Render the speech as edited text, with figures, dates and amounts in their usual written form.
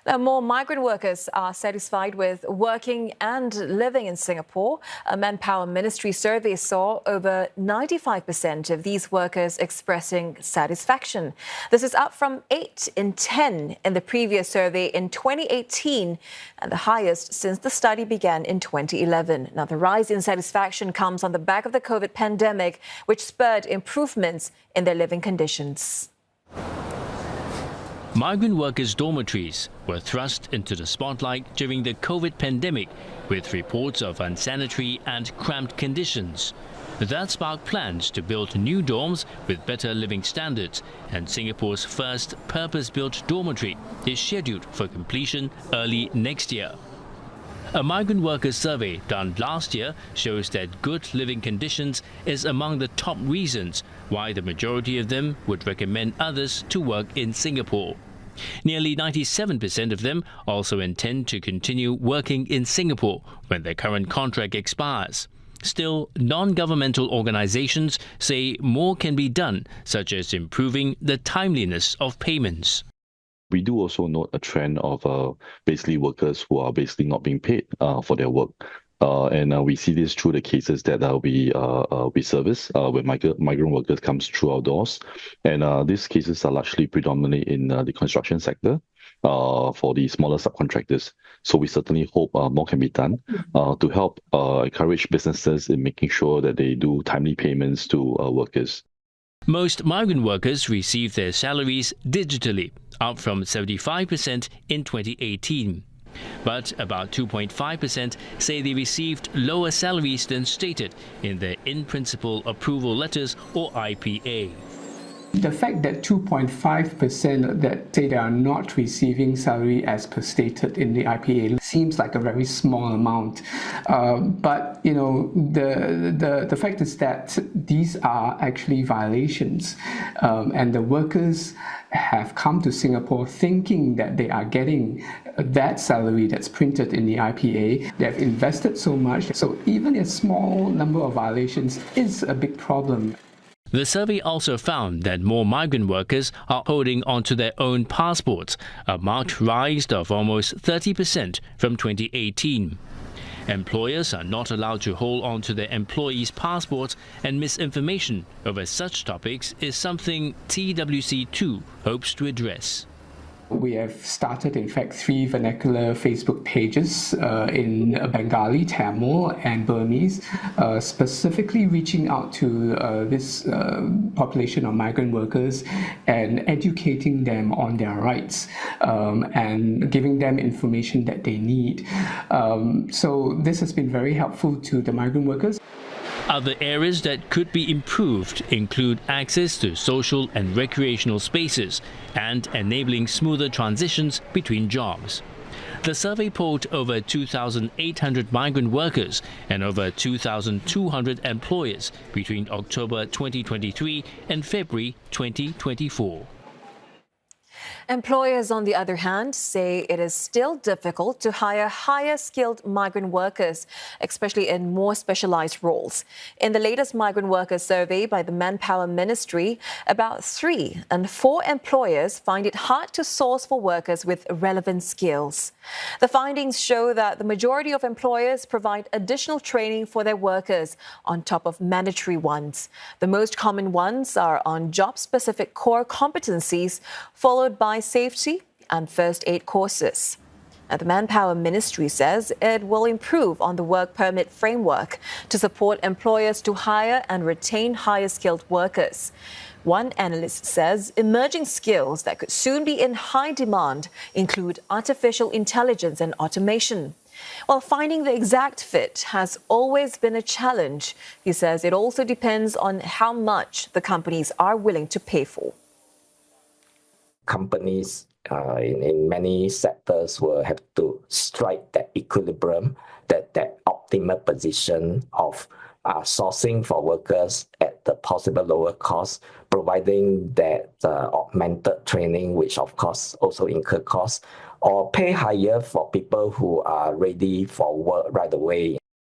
Now, more migrant workers are satisfied with working and living in Singapore. A Manpower Ministry survey saw over 95% of these workers expressing satisfaction. This is up from 8 in 10 in the previous survey in 2018 and the highest since the study began in 2011. Now, the rise in satisfaction comes on the back of the COVID pandemic, which spurred improvements in their living conditions. Migrant workers' dormitories were thrust into the spotlight during the COVID pandemic, with reports of unsanitary and cramped conditions. That sparked plans to build new dorms with better living standards, and Singapore's first purpose-built dormitory is scheduled for completion early next year. A migrant workers survey done last year shows that good living conditions is among the top reasons why the majority of them would recommend others to work in Singapore. Nearly 97% of them also intend to continue working in Singapore when their current contract expires. Still, non-governmental organizations say more can be done, such as improving the timeliness of payments. We do also note a trend of basically workers who are basically not being paid for their work. And we see this through the cases that we service when migrant workers comes through our doors. And these cases are largely predominantly in the construction sector for the smaller subcontractors. So we certainly hope more can be done to help encourage businesses in making sure that they do timely payments to workers. Most migrant workers receive their salaries digitally, up from 75% in 2018. But about 2.5% say they received lower salaries than stated in their in-principle approval letters or IPA. The fact that 2.5% that say they are not receiving salary as per stated in the IPA seems like a very small amount. But you know, the fact is that these are actually violations, and the workers have come to Singapore thinking that they are getting that salary that's printed in the IPA. They have invested so much, so even a small number of violations is a big problem. The survey also found that more migrant workers are holding onto their own passports, a marked rise of almost 30% from 2018. Employers are not allowed to hold on to their employees' passports, and misinformation over such topics is something TWC2 hopes to address. We have started, in fact, 3 vernacular Facebook pages in Bengali, Tamil and Burmese, specifically reaching out to this population of migrant workers and educating them on their rights and giving them information that they need. So this has been very helpful to the migrant workers. Other areas that could be improved include access to social and recreational spaces and enabling smoother transitions between jobs. The survey polled over 2,800 migrant workers and over 2,200 employers between October 2023 and February 2024. Employers, on the other hand, say it is still difficult to hire higher-skilled migrant workers, especially in more specialized roles. In the latest migrant workers survey by the Manpower Ministry, about 3 in 4 employers find it hard to source for workers with relevant skills. The findings show that the majority of employers provide additional training for their workers on top of mandatory ones. The most common ones are on job-specific core competencies, followed by safety and first aid courses. Now, the Manpower Ministry says it will improve on the work permit framework to support employers to hire and retain higher skilled workers. One analyst says emerging skills that could soon be in high demand include artificial intelligence and automation. While finding the exact fit has always been a challenge, he says it also depends on how much the companies are willing to pay for. Companies in many sectors will have to strike that equilibrium, that optimal position of sourcing for workers at the possible lower cost, providing that augmented training, which of course also incur costs, or pay higher for people who are ready for work right away.